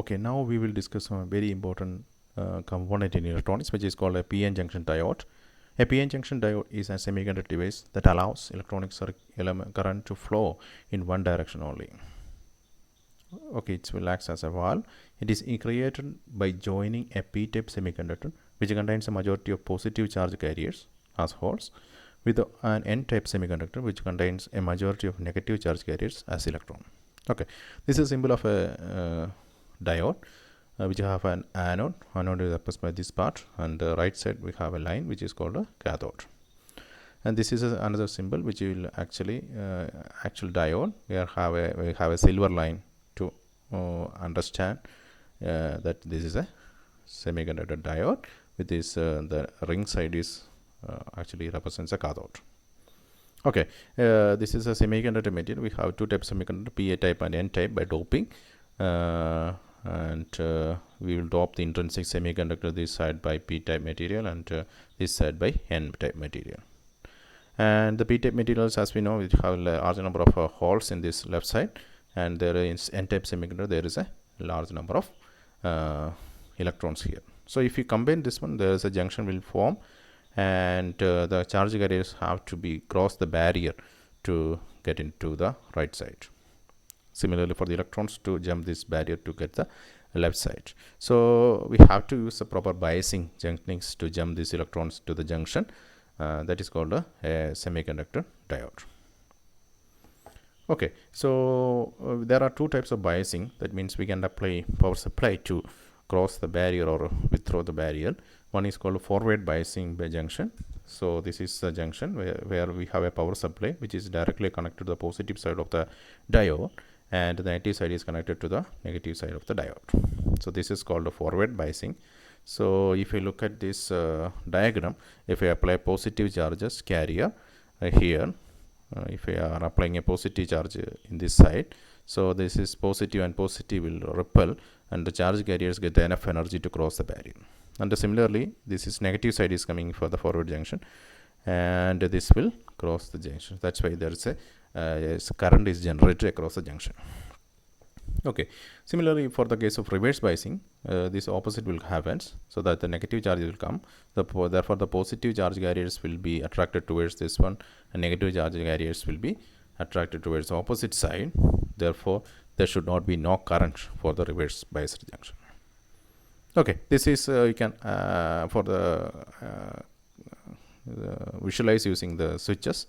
Okay, now we will discuss a very important component in electronics, which is called a PN junction diode. A PN junction diode is a semiconductor device that allows electronic current to flow in one direction only. Okay, it will act as a valve. It is created by joining a p-type semiconductor, which contains a majority of positive charge carriers as holes, with an n-type semiconductor, which contains a majority of negative charge carriers as electron. Okay, this is a symbol of a diode, which have an anode. Anode is represented by this part, and the right side we have a line which is called a cathode. And this is another symbol which will actually actual diode. We have a silver line to understand that this is a semiconductor diode. With this, the ring side is actually represents a cathode. Okay, this is a semiconductor material. We have two types of semiconductor, PA type and N type, by doping. And we will dope the intrinsic semiconductor this side by p-type material, and this side by n-type material. And the p-type materials, as we know, we have a large number of holes in this left side, and there is n-type semiconductor, there is a large number of electrons here. So if you combine this one, there is a junction will form, and the charge carriers have to be cross the barrier to get into the right side. Similarly, for the electrons to jump this barrier to get the left side. So we have to use the proper biasing techniques to jump these electrons to the junction. That is called a semiconductor diode. Okay, so there are two types of biasing. That means we can apply power supply to cross the barrier or withdraw the barrier. One is called forward biasing by junction. So this is the junction where we have a power supply which is directly connected to the positive side of the diode, and the negative side is connected to the negative side of the diode. So this is called a forward biasing. So if you look at this diagram, if we apply positive charges carrier here, if we are applying a positive charge in this side, so this is positive, and positive will repel, and the charge carriers get enough energy to cross the barrier. And similarly, this is negative side is coming for the forward junction, and this will cross the junction. That's why there is a current is generated across the junction. Okay, similarly for the case of reverse biasing, this opposite will happen, so that the negative charge will come. Therefore the positive charge carriers will be attracted towards this one, and negative charge carriers will be attracted towards the opposite side. Therefore there should not be no current for the reverse biased junction. Okay, this is you can for the visualize using the switches.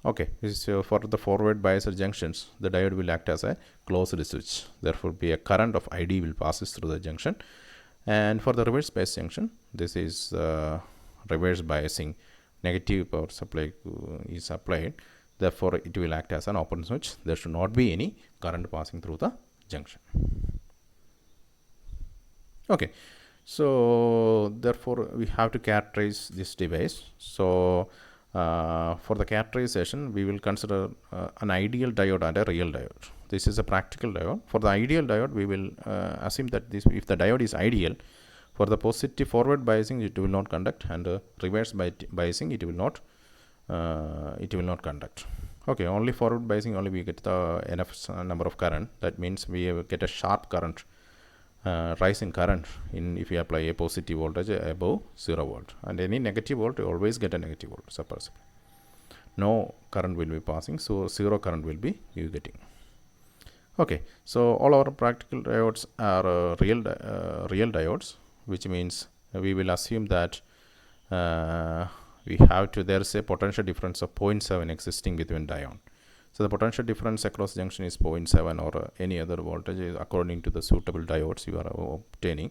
Okay, this is for the forward biased junctions, the diode will act as a closed switch. Therefore be a current of ID will passes through the junction. And for the reverse bias junction, this is reverse biasing. Negative power supply is applied. Therefore it will act as an open switch. There should not be any current passing through the junction. Okay, so therefore we have to characterize this device. So for the characterization, we will consider an ideal diode and a real diode. This is a practical diode. For the ideal diode, we will assume that if the diode is ideal, for the positive forward biasing it will not conduct, and reverse biasing it will not conduct. Okay, only forward biasing only we get the enough number of current. That means we get a sharp current rise in current if you apply a positive voltage above 0 volt, and any negative volt you always get a negative volt supply. No current will be passing, so 0 current will be you getting. Okay, so all our practical diodes are real diodes, which means we will assume that there is a potential difference of 0.7 existing between diode. So the potential difference across junction is 0.7 or any other voltage according to the suitable diodes you are obtaining.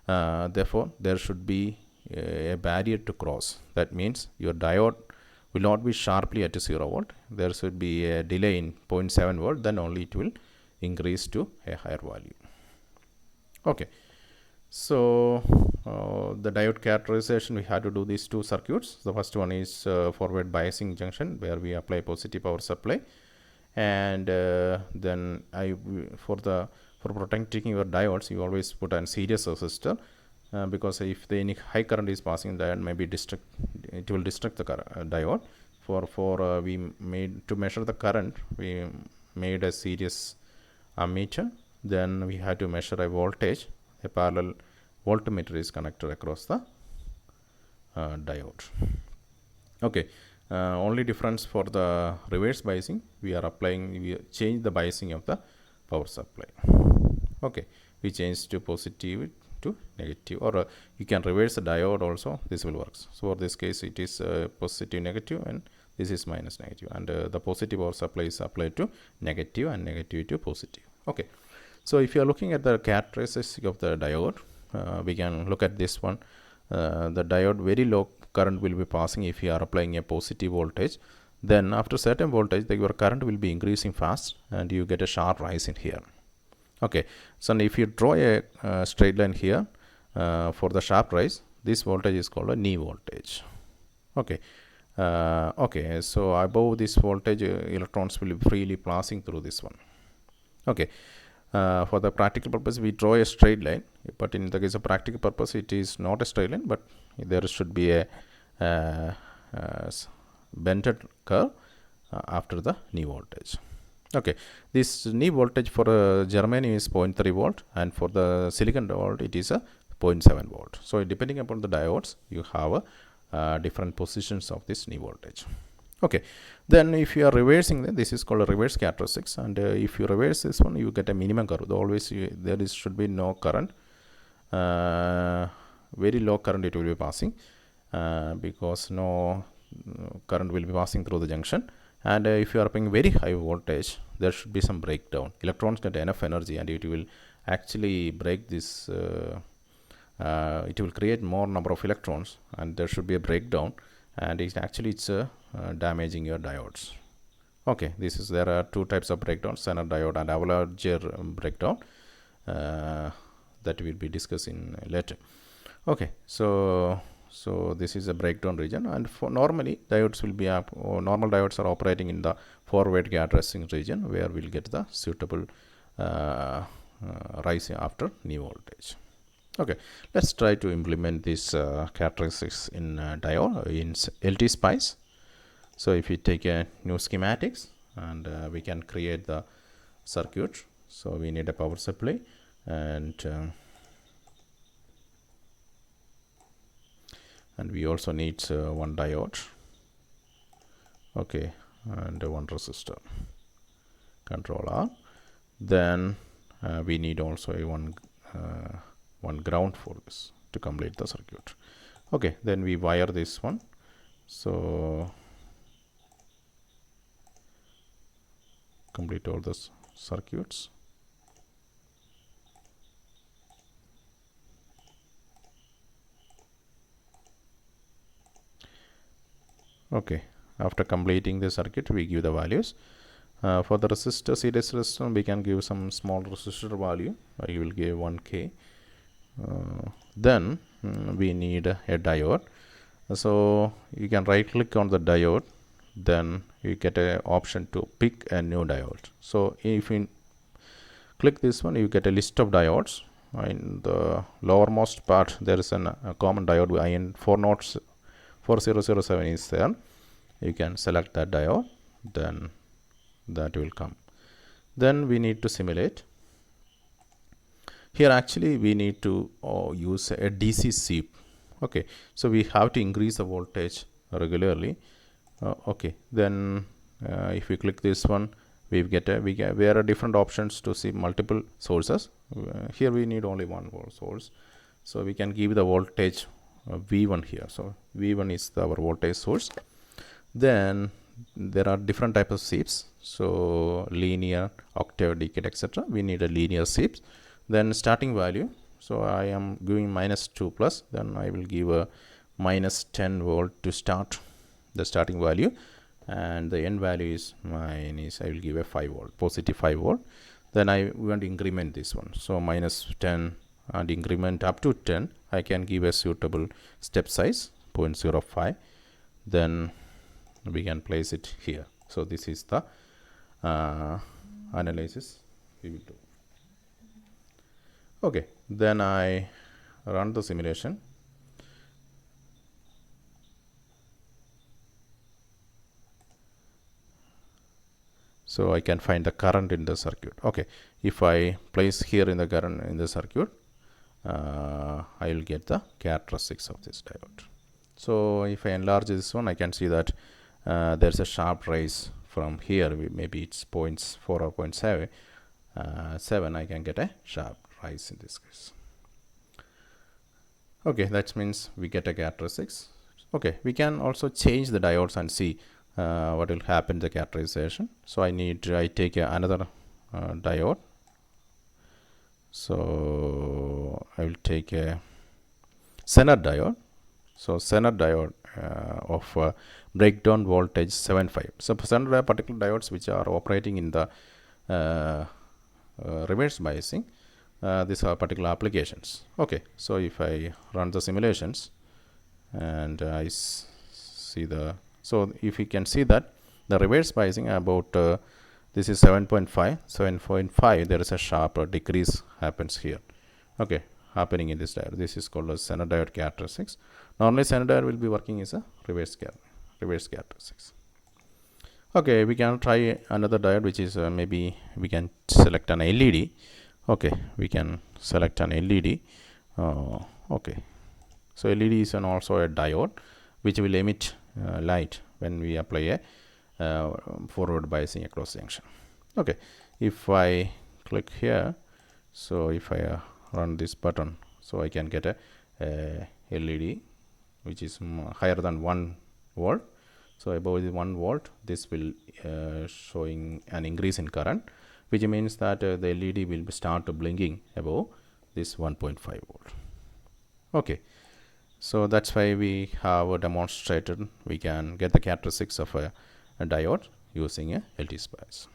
Therefore there should be a barrier to cross. That means your diode will not be sharply at 0 volt. There should be a delay in 0.7 volt, then only it will increase to a higher value. Okay, so the diode characterization, we had to do these two circuits. The first one is forward biasing junction, where we apply positive power supply, and then for protecting your diodes, you always put a series resistor, because if any high current is passing, diode may be it will destruct the diode. We made to measure the current, we made a series ammeter then we have to measure a voltage. A parallel voltmeter is connected across the diode. Okay, only difference for the reverse biasing, we change the biasing of the power supply. Okay, we change to positive to negative, or you can reverse the diode also, this will work. So for this case it is positive negative, and this is minus negative, and the positive power supply is applied to negative and negative to positive. Okay, so if you are looking at the characteristic of the diode, we can look at this one. The diode, very low current will be passing if you are applying a positive voltage. Then after certain voltage, your current will be increasing fast, and you get a sharp rise in here. Okay, so if you draw a straight line here for the sharp rise, this voltage is called a knee voltage. Okay, okay, so above this voltage, electrons will be freely passing through this one. Okay, for the practical purpose, we draw a straight line, but in the case of practical purpose, it is not a straight line, but there should be a bended curve after the knee voltage. Okay, this knee voltage for germanium is 0.3 volt, and for the silicon diode it is a 0.7 volt. So depending upon the diodes, you have different positions of this knee voltage. Okay, then if you are reversing, then this is called a reverse characteristics, and if you reverse this one, you get a minimum curve. Always should be no current, very low current it will be passing, because no current will be passing through the junction. And if you are applying very high voltage, there should be some breakdown. Electrons get enough energy, and it will actually break this. It will create more number of electrons, and there should be a breakdown, and it's damaging your diodes. Okay, there are two types of breakdowns: Zener diode and Avalanche breakdown, that will be discussing later. Okay, so this is a breakdown region, and for normally diodes will be normal diodes are operating in the forward characteristic region, where we'll get the suitable rise after knee voltage. Okay, let's try to implement these characteristics in diode in LTspice. So if we take a new schematics, and we can create the circuit. So we need a power supply, and we also need one diode. Okay, and one resistor. Control R. Then we need also one ground for this to complete the circuit. Okay, then we wire this one. So complete all the circuits. Okay, after completing the circuit, we give the values. For the resistor, series resistor, we can give some small resistor value. I will give 1K. Then we need a diode. So you can right click on the diode, then you get an option to pick a new diode. So if you click this one, you get a list of diodes. In the lowermost part, there is a common diode IN 4007 is there. You can select that diode, then that will come. Then we need to simulate. Here actually we need to use a DC sweep. Okay, so we have to increase the voltage regularly. Okay, then if we click this one, there are different options to see multiple sources. Here we need only one source, so we can give the voltage V1 here. So V1 is our voltage source. Then there are different types of sweeps. So linear, octave, decade, etc. We need a linear sweep. Then starting value. So I am giving -2 plus. Then I will give a -10 volt to start the starting value, and the end value is I will give a 5 volt, positive 5 volt. Then I want to increment this one. So -10 and increment up to 10. I can give a suitable step size 0.05. Then we can place it here. So this is the analysis we will do. Okay, then I run the simulation. So I can find the current in the circuit. Okay, if I place here in the current in the circuit, I will get the characteristics of this diode. So if I enlarge this one, I can see that there's a sharp rise from here. Maybe it's 0.4 or 0.7. 7. I can get a sharp rise in this case. Okay, that means we get a characteristics. Okay, we can also change the diodes and see what will happen the characterization. So I take another diode. So I will take a Zener diode. So Zener diode of breakdown voltage 75. So Zener particular diodes which are operating in the reverse biasing, these are particular applications. Okay, so if I run the simulations and I see the, so if you can see that the reverse biasing about this is 7.5, there is a sharp decrease happens here. Okay, happening in this diode. This is called as Zener diode characteristics. Normally Zener diode will be working as a reverse characteristics. Okay, we can try another diode, which is maybe we can select an LED. Okay, we can select an LED. Okay, so LED is also a diode which will emit light when we apply a forward biasing across junction. Okay, if I click here, so if I run this button, so I can get a LED which is higher than 1 volt. So above the 1 volt, this will showing an increase in current, which means that the LED will start blinking above this 1.5 volt. Okay, so that's why we have demonstrated we can get the characteristics of a diode using a LTspice.